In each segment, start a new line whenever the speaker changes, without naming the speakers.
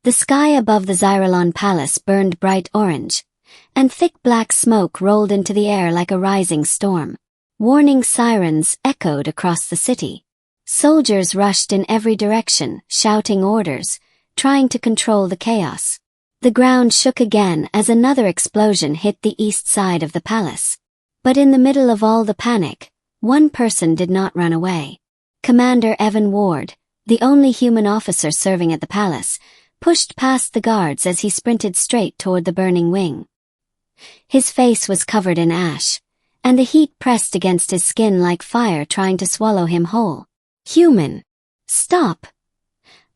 The sky above the Xyrelon Palace burned bright orange, and thick black smoke rolled into the air like a rising storm. Warning sirens echoed across the city. Soldiers rushed in every direction, shouting orders, trying to control the chaos. The ground shook again as another explosion hit the east side of the palace. But in the middle of all the panic, one person did not run away. Commander Evan Ward, the only human officer serving at the palace, pushed past the guards as he sprinted straight toward the burning wing. His face was covered in ash, and the heat pressed against his skin like fire trying to swallow him whole. "Human! Stop!"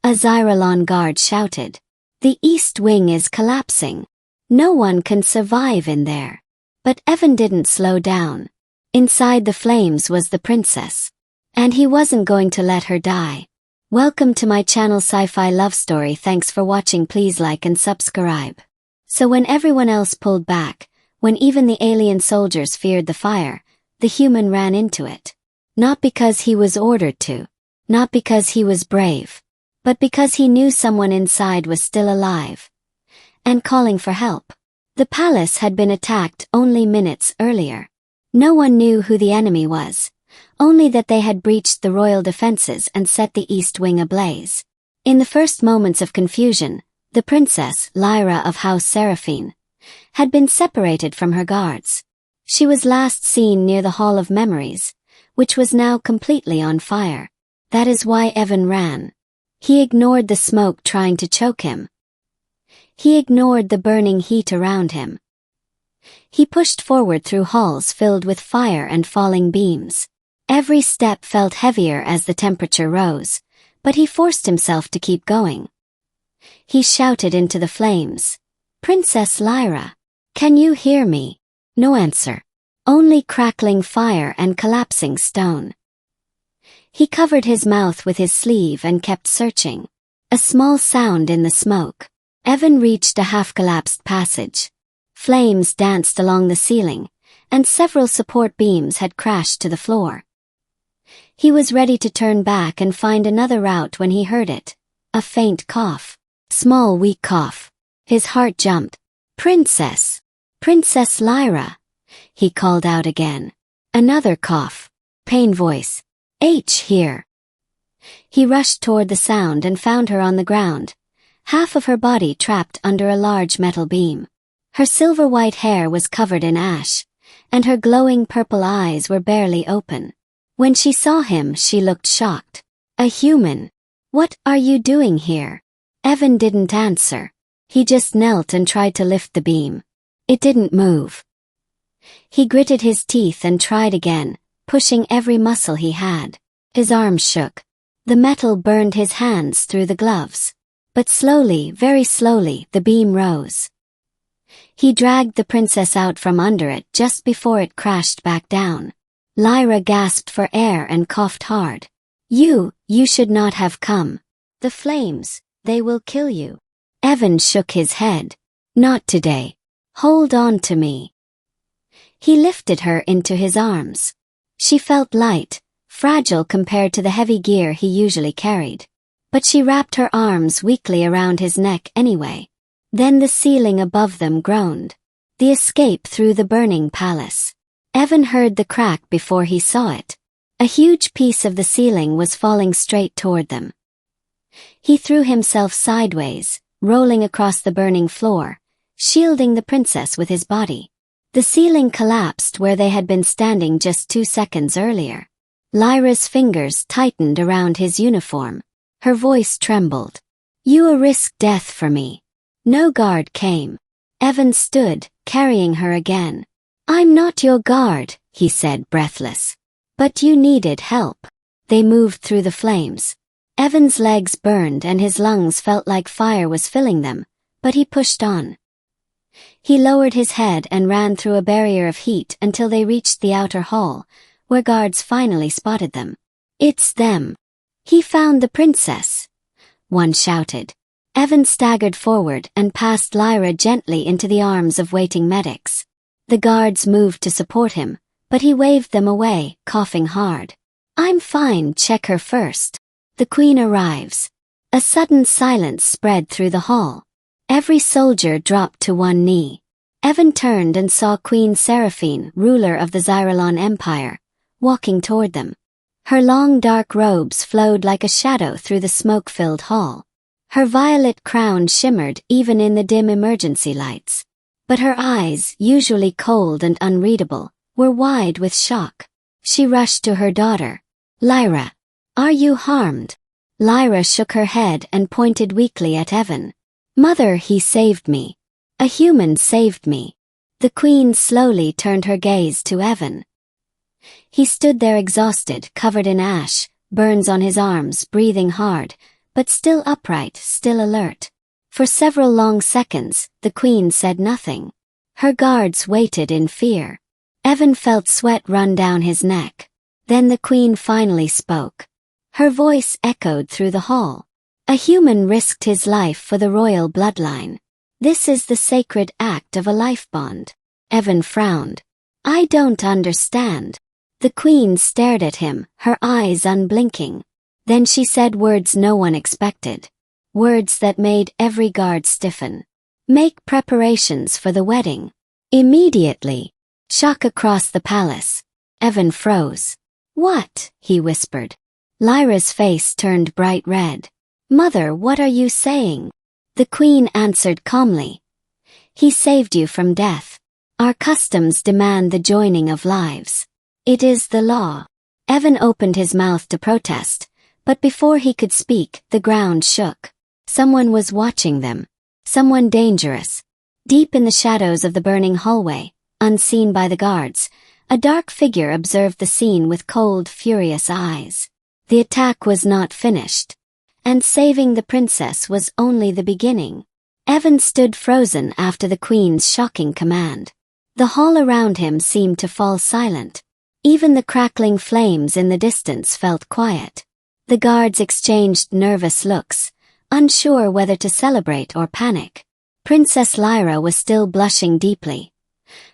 a Xyrelon guard shouted. "The east wing is collapsing. No one can survive in there." But Evan didn't slow down. Inside the flames was the princess. And he wasn't going to let her die. Welcome to my channel Sci-Fi Love Story. Thanks for watching. Please like and subscribe. So when everyone else pulled back, when even the alien soldiers feared the fire, the human ran into it. Not because he was ordered to, not because he was brave, but because he knew someone inside was still alive and calling for help. The palace had been attacked only minutes earlier. No one knew who the enemy was, only that they had breached the royal defenses and set the east wing ablaze. In the first moments of confusion, the Princess Lyra of House Seraphine had been separated from her guards. She was last seen near the Hall of Memories, which was now completely on fire. That is why Evan ran. He ignored the smoke trying to choke him. He ignored the burning heat around him. He pushed forward through halls filled with fire and falling beams. Every step felt heavier as the temperature rose, but he forced himself to keep going. He shouted into the flames, "Princess Lyra, can you hear me?" No answer. Only crackling fire and collapsing stone. He covered his mouth with his sleeve and kept searching. A small sound in the smoke. Evan reached a half-collapsed passage. Flames danced along the ceiling, and several support beams had crashed to the floor. He was ready to turn back and find another route when he heard it. A faint cough. Small, weak cough. His heart jumped. "Princess! Princess Lyra!" he called out again. Another cough. Pain voice. "H here." He rushed toward the sound and found her on the ground, half of her body trapped under a large metal beam. Her silver-white hair was covered in ash, and her glowing purple eyes were barely open. When she saw him, she looked shocked. "A human? What are you doing here?" Evan didn't answer. He just knelt and tried to lift the beam. It didn't move. He gritted his teeth and tried again, pushing every muscle he had. His arms shook. The metal burned his hands through the gloves. But slowly, very slowly, the beam rose. He dragged the princess out from under it just before it crashed back down. Lyra gasped for air and coughed hard. You should not have come. The flames, they will kill you." Evan shook his head. "Not today. Hold on to me." He lifted her into his arms. She felt light, fragile compared to the heavy gear he usually carried. But she wrapped her arms weakly around his neck anyway. Then the ceiling above them groaned. The escape through the burning palace. Evan heard the crack before he saw it. A huge piece of the ceiling was falling straight toward them. He threw himself sideways, rolling across the burning floor, shielding the princess with his body. The ceiling collapsed where they had been standing just 2 seconds earlier. Lyra's fingers tightened around his uniform. Her voice trembled. "You risk death for me." No guard came. Evan stood, carrying her again. "I'm not your guard," he said, breathless. "But you needed help." They moved through the flames. Evan's legs burned and his lungs felt like fire was filling them, but he pushed on. He lowered his head and ran through a barrier of heat until they reached the outer hall, where guards finally spotted them. "It's them. He found the princess," one shouted. Evan staggered forward and passed Lyra gently into the arms of waiting medics. The guards moved to support him, but he waved them away, coughing hard. "I'm fine, check her first. The queen arrives." A sudden silence spread through the hall. Every soldier dropped to one knee. Evan turned and saw Queen Seraphine, ruler of the Zyralon Empire, walking toward them. Her long dark robes flowed like a shadow through the smoke-filled hall. Her violet crown shimmered even in the dim emergency lights. But her eyes, usually cold and unreadable, were wide with shock. She rushed to her daughter. "Lyra, are you harmed?" Lyra shook her head and pointed weakly at Evan. "Mother, he saved me. A human saved me." The queen slowly turned her gaze to Evan. He stood there exhausted, covered in ash, burns on his arms, breathing hard, but still upright, still alert. For several long seconds, the queen said nothing. Her guards waited in fear. Evan felt sweat run down his neck. Then the queen finally spoke. Her voice echoed through the hall. "A human risked his life for the royal bloodline. This is the sacred act of a life bond." Evan frowned. "I don't understand." The queen stared at him, her eyes unblinking. Then she said words no one expected. Words that made every guard stiffen. "Make preparations for the wedding. Immediately." Shock across the palace. Evan froze. "What?" he whispered. Lyra's face turned bright red. "Mother, what are you saying?" The queen answered calmly. "He saved you from death. Our customs demand the joining of lives. It is the law." Evan opened his mouth to protest, but before he could speak, the ground shook. Someone was watching them. Someone dangerous. Deep in the shadows of the burning hallway, unseen by the guards, a dark figure observed the scene with cold, furious eyes. The attack was not finished. And saving the princess was only the beginning. Evan stood frozen after the queen's shocking command. The hall around him seemed to fall silent. Even the crackling flames in the distance felt quiet. The guards exchanged nervous looks, unsure whether to celebrate or panic. Princess Lyra was still blushing deeply,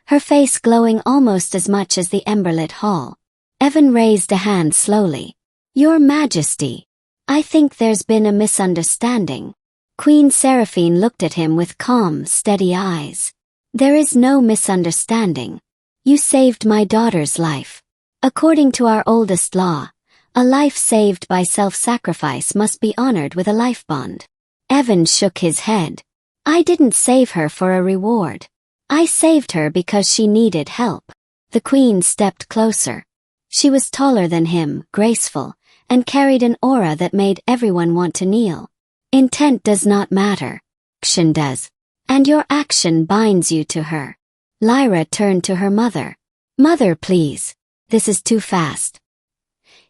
her face glowing almost as much as the emberlit hall. Evan raised a hand slowly. "Your Majesty, I think there's been a misunderstanding." Queen Seraphine looked at him with calm, steady eyes. "There is no misunderstanding. You saved my daughter's life. According to our oldest law, a life saved by self-sacrifice must be honored with a life bond." Evan shook his head. "I didn't save her for a reward. I saved her because she needed help." The queen stepped closer. She was taller than him, graceful, and carried an aura that made everyone want to kneel. "Intent does not matter. Action does. And your action binds you to her." Lyra turned to her mother. "Mother, please. This is too fast.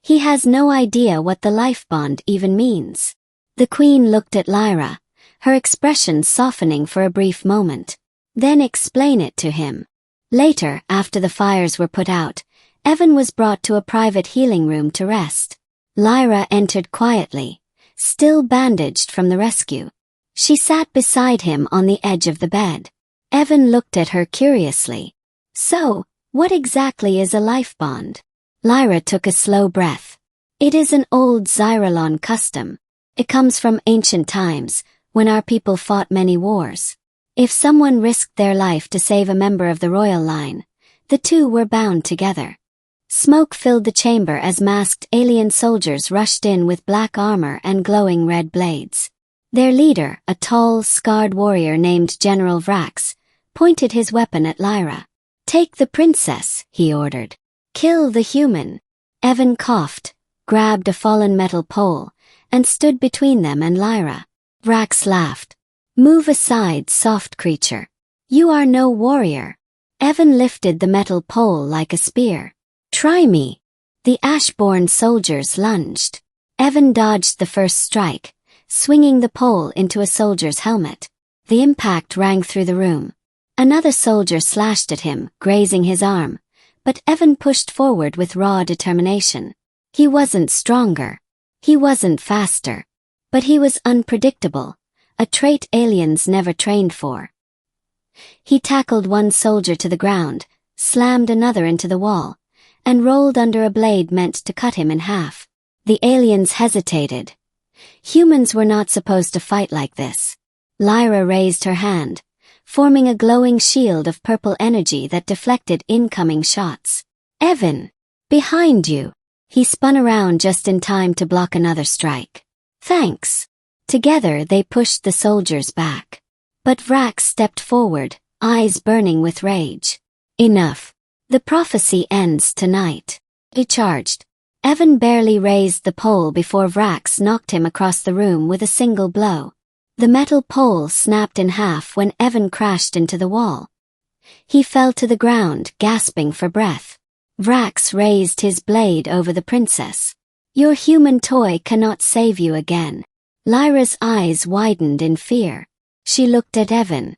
He has no idea what the life bond even means." The queen looked at Lyra, her expression softening for a brief moment. "Then explain it to him." Later, after the fires were put out, Evan was brought to a private healing room to rest. Lyra entered quietly, still bandaged from the rescue. She sat beside him on the edge of the bed. Evan looked at her curiously. "So, what exactly is a life bond?" Lyra took a slow breath. "It is an old Zyralon custom. It comes from ancient times, when our people fought many wars. If someone risked their life to save a member of the royal line, the two were bound together." Smoke filled the chamber as masked alien soldiers rushed in with black armor and glowing red blades. Their leader, a tall, scarred warrior named General Vrax, pointed his weapon at Lyra. "Take the princess," he ordered. "Kill the human." Evan coughed, grabbed a fallen metal pole, and stood between them and Lyra. Vrax laughed. "Move aside, soft creature. You are no warrior." Evan lifted the metal pole like a spear. "Try me." The Ashborn soldiers lunged. Evan dodged the first strike, swinging the pole into a soldier's helmet. The impact rang through the room. Another soldier slashed at him, grazing his arm, but Evan pushed forward with raw determination. He wasn't stronger. He wasn't faster. But he was unpredictable, a trait aliens never trained for. He tackled one soldier to the ground, slammed another into the wall, and rolled under a blade meant to cut him in half. The aliens hesitated, Humans were not supposed to fight like this. Lyra raised her hand, forming a glowing shield of purple energy that deflected incoming shots. Evan! Behind you! He spun around just in time to block another strike. Thanks! Together they pushed the soldiers back. But Vrax stepped forward, eyes burning with rage. Enough. The prophecy ends tonight. He charged. Evan barely raised the pole before Vrax knocked him across the room with a single blow. The metal pole snapped in half when Evan crashed into the wall. He fell to the ground, gasping for breath. Vrax raised his blade over the princess. Your human toy cannot save you again. Lyra's eyes widened in fear. She looked at Evan.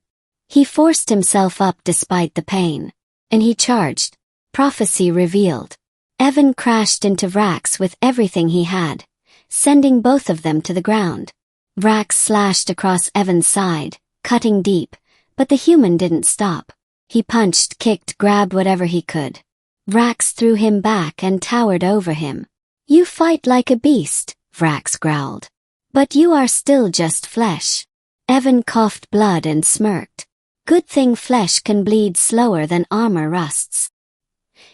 He forced himself up despite the pain. And he charged. Prophecy revealed. Evan crashed into Vrax with everything he had, sending both of them to the ground. Vrax slashed across Evan's side, cutting deep, but the human didn't stop. He punched, kicked, grabbed whatever he could. Vrax threw him back and towered over him. You fight like a beast, Vrax growled. But you are still just flesh. Evan coughed blood and smirked. Good thing flesh can bleed slower than armor rusts.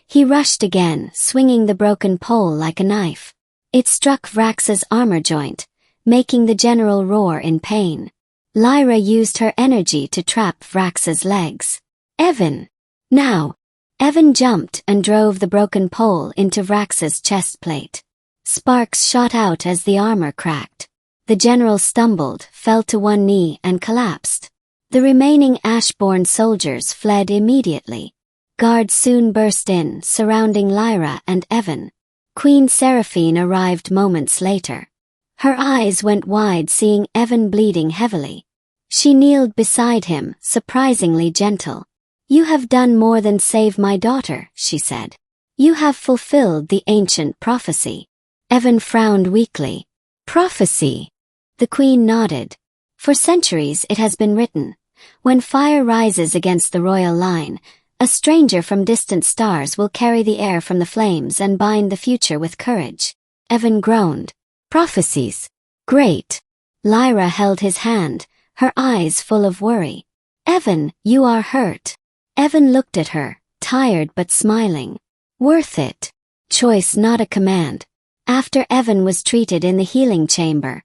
He rushed again, swinging the broken pole like a knife. It struck Vrax's armor joint, making the general roar in pain. Lyra used her energy to trap Vrax's legs. Evan! Now! Evan jumped and drove the broken pole into Vrax's chest plate. Sparks shot out as the armor cracked. The general stumbled, fell to one knee and collapsed. The remaining Ashborn soldiers fled immediately. Guards soon burst in, surrounding Lyra and Evan. Queen Seraphine arrived moments later. Her eyes went wide seeing Evan bleeding heavily. She kneeled beside him, surprisingly gentle. You have done more than save my daughter, she said. You have fulfilled the ancient prophecy. Evan frowned weakly. Prophecy? The queen nodded. For centuries it has been written. When fire rises against the royal line, a stranger from distant stars will carry the air from the flames and bind the future with courage. Evan groaned. Prophecies. Great. Lyra held his hand, her eyes full of worry. Evan, you are hurt. Evan looked at her, tired but smiling. Worth it. Choice, not a command. After Evan was treated in the healing chamber,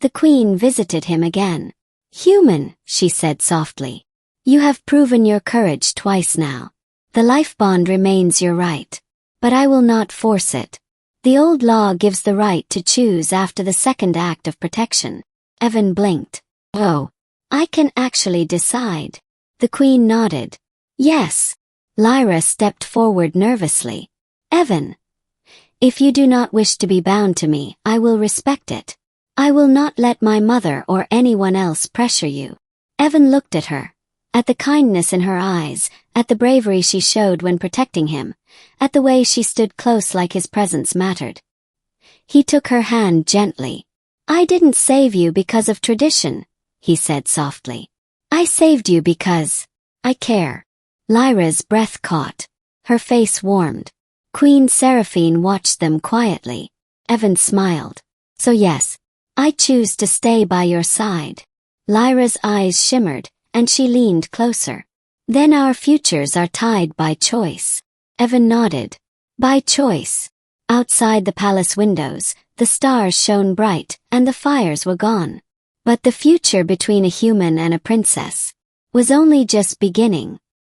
the queen visited him again. Human, she said softly. You have proven your courage twice now. The life bond remains your right. But I will not force it. The old law gives the right to choose after the second act of protection. Evan blinked. Oh, I can actually decide. The queen nodded. Yes. Lyra stepped forward nervously. Evan, if you do not wish to be bound to me, I will respect it. I will not let my mother or anyone else pressure you. Evan looked at her. At the kindness in her eyes, at the bravery she showed when protecting him, at the way she stood close like his presence mattered. He took her hand gently. I didn't save you because of tradition, he said softly. I saved you because I care. Lyra's breath caught. Her face warmed. Queen Seraphine watched them quietly. Evan smiled. So yes, I choose to stay by your side. Lyra's eyes shimmered, and she leaned closer. Then our futures are tied by choice. Evan nodded. By choice. Outside the palace windows, the stars shone bright, and the fires were gone. But the future between a human and a princess was only just beginning.